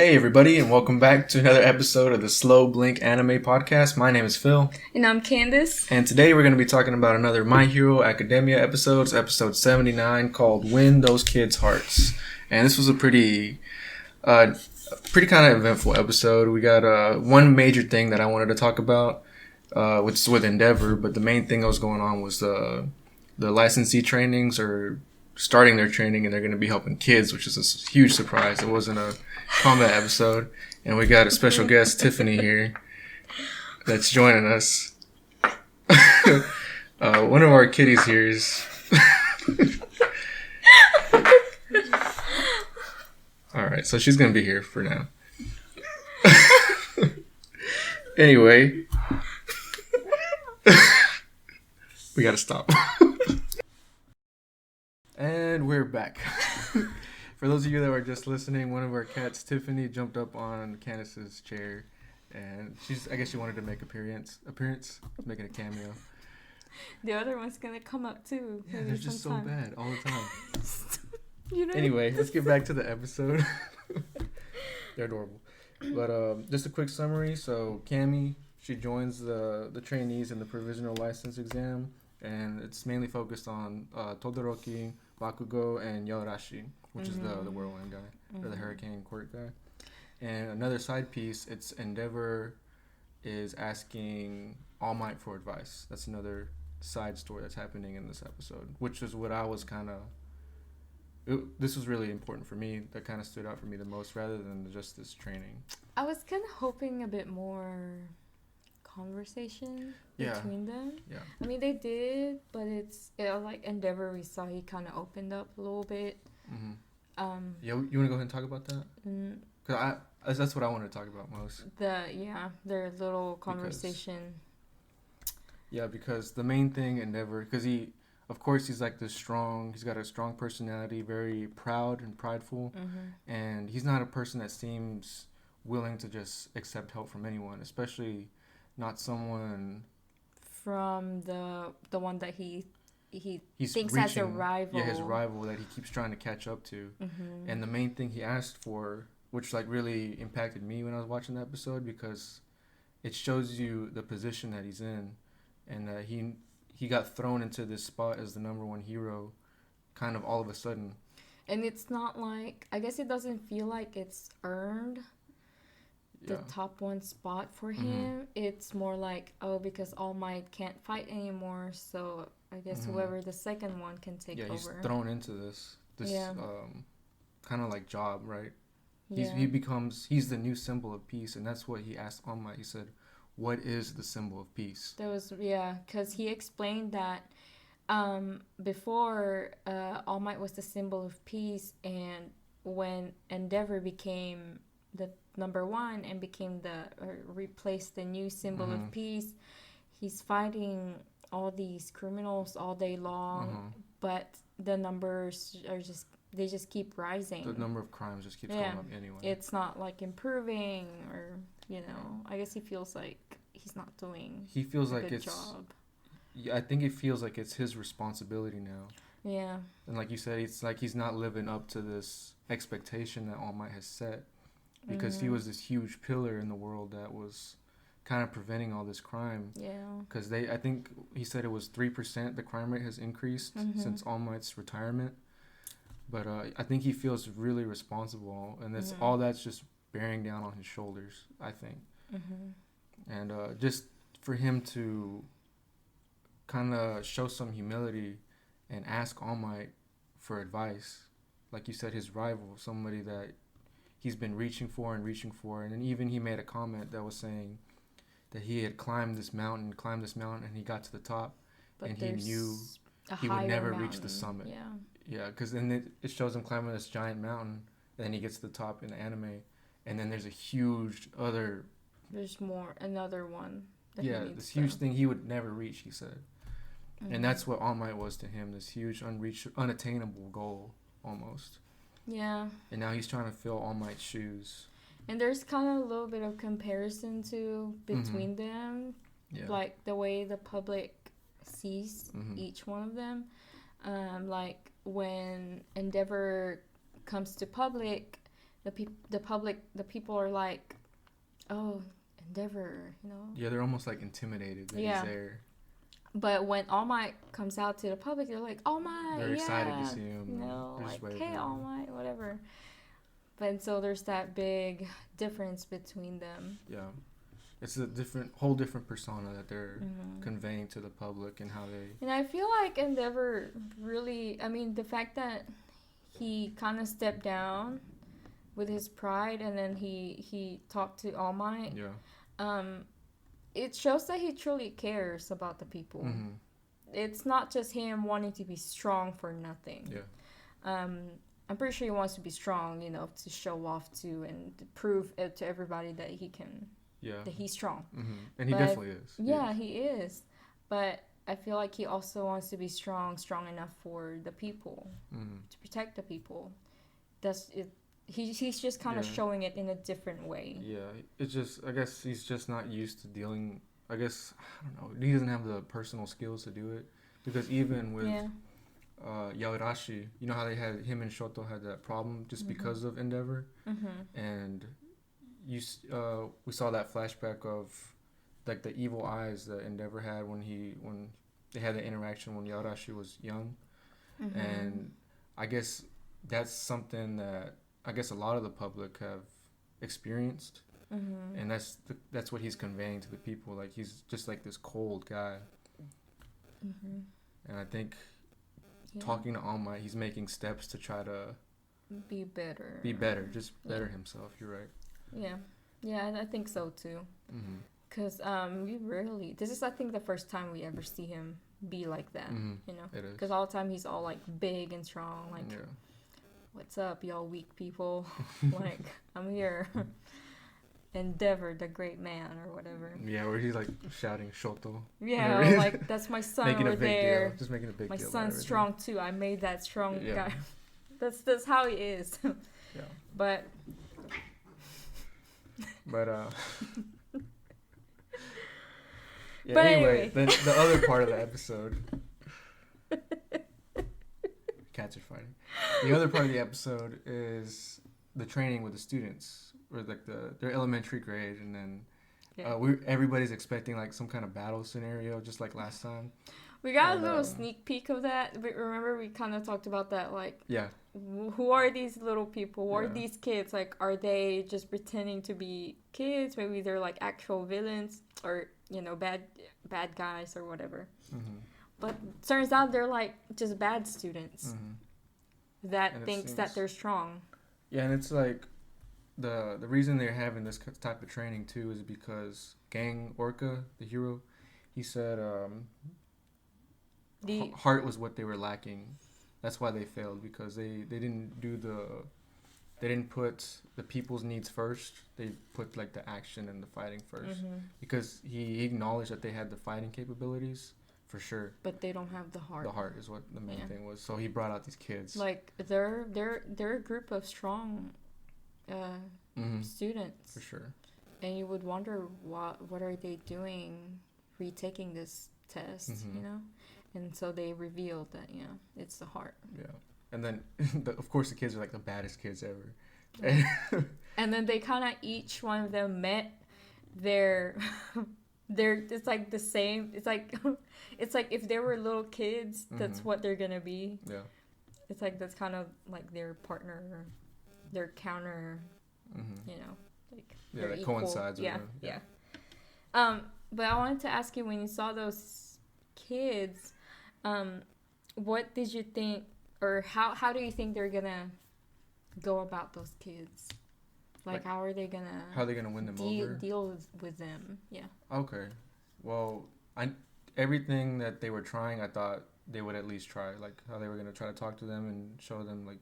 Hey everybody, and welcome back to another episode of the Slow Blink Anime Podcast. My name is Phil. And I'm Candace. And today we're going to be talking about another My Hero Academia episode, episode 79, called Win Those Kids' Hearts. And this was a pretty kind of eventful episode. We got one major thing that I wanted to talk about, which is with Endeavor, but the main thing that was going on was the licensee trainings are starting their training, and they're going to be helping kids, which is a huge surprise. It wasn't a combat episode, and we got a special guest, Tiffany, here that's joining us. One of our kitties here is all right, so she's gonna be here for now. Anyway, we gotta stop. And we're back. For those of you that were just listening, one of our cats, Tiffany, jumped up on Candace's chair, and I guess she wanted to make appearance, making a cameo. The other one's gonna come up too. Yeah, they're just sometime. So bad all the time. Anyway, let's get back to the episode. They're adorable. But just a quick summary. So Cammy, she joins the trainees in the provisional license exam, and it's mainly focused on Todoroki, Bakugo, and Yorashi, which is the whirlwind guy, or the hurricane quirk guy. And another side piece, it's Endeavor is asking All Might for advice. That's another side story that's happening in this episode, which is what I was this was really important for me. That kind of stood out for me the most, rather than just this training. I was kind of hoping a bit more conversation between them. Yeah. I mean, they did, but like Endeavor, we saw he kind of opened up a little bit. Mm-hmm. You want to go ahead and talk about that? Because that's what I want to talk about most. Their little conversation. Because the main thing Endeavor, because he's like he's got a strong personality, very proud and prideful, and he's not a person that seems willing to just accept help from anyone, especially not someone from the one that he thinks reaching, as a rival. Yeah, his rival that he keeps trying to catch up to. Mm-hmm. And the main thing he asked for, which like really impacted me when I was watching the episode, because it shows you the position that he's in, and that he got thrown into this spot as the number one hero kind of all of a sudden. And it's not like, I guess it doesn't feel like it's earned the top one spot for him. It's more like, because All Might can't fight anymore, so I guess whoever the second one can take over. Yeah, he's thrown into this kind of like job, right? He's the new symbol of peace, and that's what he asked All Might. He said, what is the symbol of peace? Because he explained that before All Might was the symbol of peace, and when Endeavor became the number one and replaced the new symbol of peace, he's fighting all these criminals all day long, but the numbers they just keep rising. The number of crimes just keeps going up anyway. It's not like improving, or I guess he feels like he's not doing a good job. I think it feels like it's his responsibility now. Yeah. And like you said, it's like he's not living up to this expectation that All Might has set. Because he was this huge pillar in the world that was kind of preventing all this crime. Yeah. Because I think he said it was 3%. The crime rate has increased since All Might's retirement. But I think he feels really responsible, and all that's just bearing down on his shoulders, I think. And just for him to kind of show some humility and ask All Might for advice, like you said, his rival, somebody that he's been reaching for, and then even he made a comment that was saying that he had climbed this mountain, and he got to the top, but and he knew he would never reach the summit. Yeah, because then it shows him climbing this giant mountain, and then he gets to the top in the anime, and then there's a huge other... There's another one. This huge thing he would never reach, he said. And that's what All Might was to him, this huge, unattainable goal, almost. Yeah. And now he's trying to fill All Might's shoes. And there's kind of a little bit of comparison too between them. Yeah. Like the way the public sees each one of them. Like when Endeavor comes to public, the public, the people are like, oh, Endeavor, you know. Yeah, they're almost like intimidated that he's there. But when All Might comes out to the public, they're like, All Might, they're excited to see him. You know, like, hey, All Might, whatever. But so there's that big difference between them. Yeah. It's a whole different persona that they're conveying to the public and how they... And I feel like Endeavor really... I mean, the fact that he kind of stepped down with his pride and then he talked to All Might. Yeah. It shows that he truly cares about the people. Mm-hmm. It's not just him wanting to be strong for nothing. Yeah. I'm pretty sure he wants to be strong, you know, to show off to and to prove it to everybody that he can... Yeah. That he's strong. Mm-hmm. And he definitely is. Yeah, he is. But I feel like he also wants to be strong enough for the people, to protect the people. That's it. He's just kind of showing it in a different way. Yeah, it's just, I guess he's just not used to dealing, I guess, I don't know, he doesn't have the personal skills to do it. Because even with Yaorashi, you know how him and Shoto had that problem just because of Endeavor? Mm-hmm. And... we saw that flashback of like the evil eyes that Endeavor had when they had the interaction when Yaorashi was young, and I guess that's something that I guess a lot of the public have experienced, and that's what he's conveying to the people. Like he's just like this cold guy, and I think talking to All Might, he's making steps to try to be better, just better himself. You're right. Yeah, I think so too. Because we rarely... This is, I think, the first time we ever see him be like that, you know? It is. Because all the time he's all, like, big and strong, like, what's up, y'all weak people? Like, I'm here. Endeavor, the great man, or whatever. Yeah, where he's, like, shouting Shoto. Yeah, like, that's my son making over there. Deal. Just making a big my deal. My son's strong, too. I made that strong guy. That's how he is. Yeah. But yeah, but anyway, the other part of the episode, cats are fighting. The other part of the episode is the training with the students, or like their elementary grade, and then everybody's expecting like some kind of battle scenario, just like last time. We got a little sneak peek of that. Remember, we kind of talked about that, like, who are these little people? Who are these kids? Like, are they just pretending to be kids? Maybe they're, like, actual villains or, you know, bad guys or whatever. Mm-hmm. But turns out they're, like, just bad students that thinks that they're strong. Yeah, and it's, like, the reason they're having this type of training, too, is because Gang Orca, the hero, he said... heart was what they were lacking. That's why they failed, because they didn't put the people's needs first. They put like the action and the fighting first, because he acknowledged that they had the fighting capabilities for sure, but they don't have the heart. The heart is what the main thing was. So he brought out these kids. Like they're a group of strong students for sure. And you would wonder what are they doing retaking this test, you know? And so they revealed that, it's the heart. Yeah. And then, of course, the kids are like the baddest kids ever. Yeah. And then they kind of, each one of them met their, it's like the same. It's like if they were little kids, that's what they're going to be. Yeah. It's like, that's kind of like their partner, their counter, you know. Like that equal. Coincides with them. Yeah. But I wanted to ask you, when you saw those kids... what did you think, or how do you think they're gonna go about those kids? Like how are they gonna win them over? Deal with them? Yeah. Okay. Well, everything that they were trying, I thought they would at least try. Like how they were gonna try to talk to them and show them like,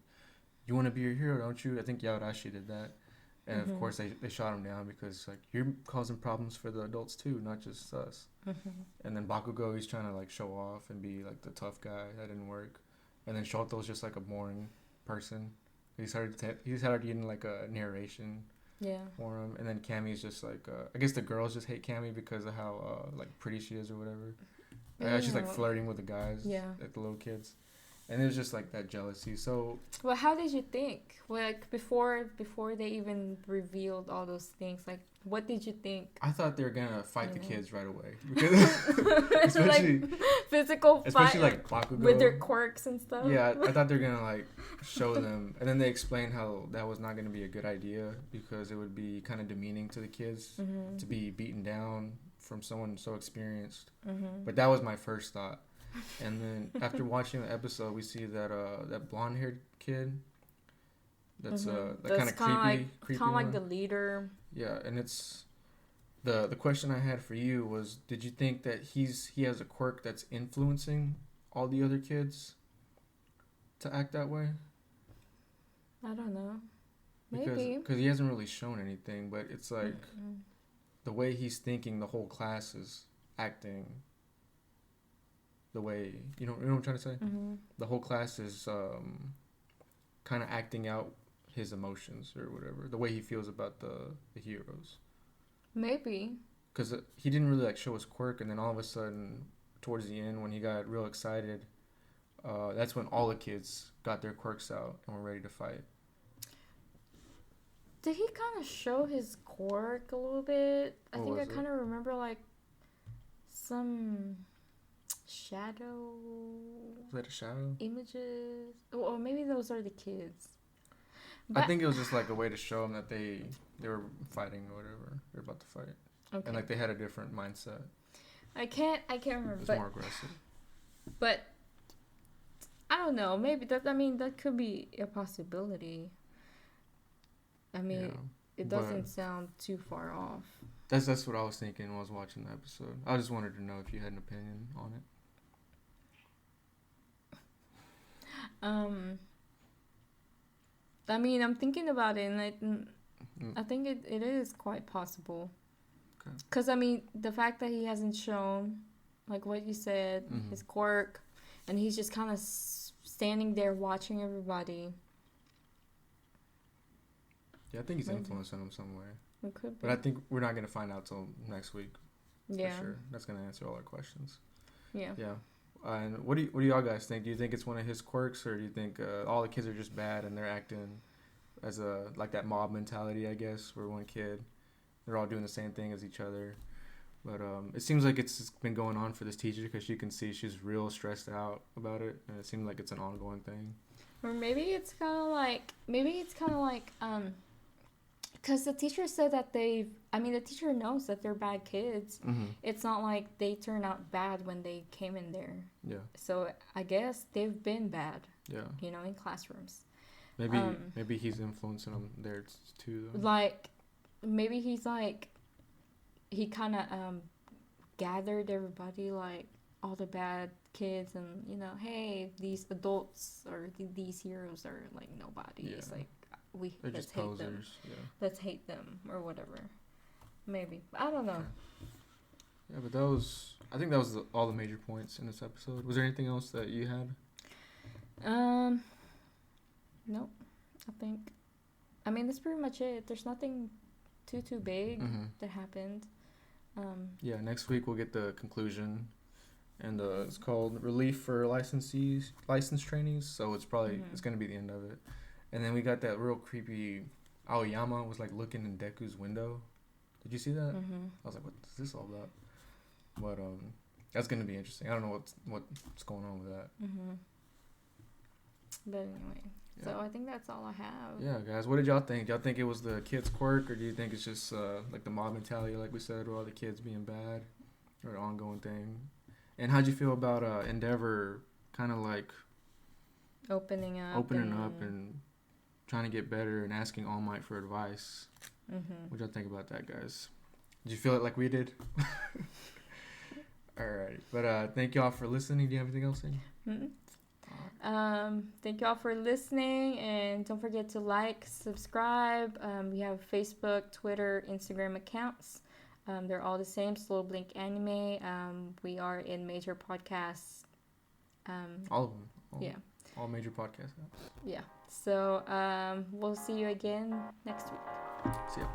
you want to be a hero, don't you? I think Yaorashi did that. And of course they shot him down because like, you're causing problems for the adults too, not just us. And then Bakugo, he's trying to like show off and be like the tough guy. That didn't work. And then Shoto's just like a boring person. He started getting like a narration for him. And then Cammy's just like I guess the girls just hate Cammy because of how like pretty she is or whatever. She's like flirting with the guys, like the little kids. And it was just like that jealousy. So. Well, how did you think? Well, like before they even revealed all those things, like what did you think? I thought they were gonna fight the kids right away, because especially like physical especially fight, like Bakugo with their quirks and stuff. Yeah, I thought they were gonna like show them, and then they explained how that was not gonna be a good idea because it would be kind of demeaning to the kids to be beaten down from someone so experienced. But that was my first thought. And then after watching the episode, we see that that blonde-haired kid. That's that kind of creepy. Kind of like the leader. Yeah, and it's the question I had for you was: did you think that he has a quirk that's influencing all the other kids to act that way? I don't know. Maybe because he hasn't really shown anything, but it's like the way he's thinking, the whole class is acting. The way you know what I'm trying to say. The whole class is kind of acting out his emotions or whatever. The way he feels about the heroes. Maybe. Because he didn't really like show his quirk, and then all of a sudden, towards the end, when he got real excited, that's when all the kids got their quirks out and were ready to fight. Did he kind of show his quirk a little bit? I think I kind of remember like some shadow. Was that a shadow? Images. Or maybe those are the kids. But I think it was just like a way to show them that they were fighting or whatever. They're about to fight. Okay. And like they had a different mindset. I can't remember. It was more aggressive. But I don't know. Maybe that could be a possibility. I mean, it doesn't sound too far off. That's what I was thinking when I was watching the episode. I just wanted to know if you had an opinion on it. I mean, I'm thinking about it, and I think it is quite possible. Okay. Because, I mean, the fact that he hasn't shown, like what you said, his quirk, and he's just kind of standing there watching everybody. Yeah, I think he's influencing them some way. It could be. But I think we're not going to find out till next week. Yeah. For sure. That's going to answer all our questions. Yeah. Yeah. And what do y'all guys think? Do you think it's one of his quirks, or do you think all the kids are just bad and they're acting as like that mob mentality, I guess, where one kid, they're all doing the same thing as each other? But it seems like it's been going on for this teacher, because you can see she's real stressed out about it, and it seems like it's an ongoing thing. Or maybe it's kind of like because the teacher said that the teacher knows that they're bad kids. It's not like they turn out bad when they came in there. Yeah. So I guess they've been bad. Yeah. You know, in classrooms. Maybe he's influencing them there too, though. Like, maybe he's like, he kind of gathered everybody, like all the bad kids, and hey, these adults or these heroes are like nobodies. Yeah. Like, they're let's just hate posers. them. Yeah. Let's hate them or whatever. Maybe. I don't know. Yeah, but I think that was all the major points in this episode. Was there anything else that you had? Nope. That's pretty much it. There's nothing too big that happened. Yeah, next week we'll get the conclusion, and it's called Relief for License Trainees, so it's probably it's going to be the end of it. And then we got that real creepy Aoyama was like looking in Deku's window. Did you see that? I was like, what is this all about? But that's going to be interesting. I don't know what's going on with that. But anyway, so I think that's all I have. Yeah, guys, what did y'all think? Y'all think it was the kids' quirk, or do you think it's just like the mob mentality, like we said, or all the kids being bad, or an ongoing thing? And how'd you feel about Endeavor kind of like opening up and trying to get better and asking All Might for advice? What y'all think about that, guys? Did you feel it like we did? All right, but thank y'all for listening. Do you have anything else in? Thank y'all for listening, and don't forget to like, subscribe. We have Facebook, Twitter, Instagram accounts. They're all the same, Slow Blink Anime. We are in major podcasts. All of them. All major podcast apps. Yeah. So we'll see you again next week. See ya.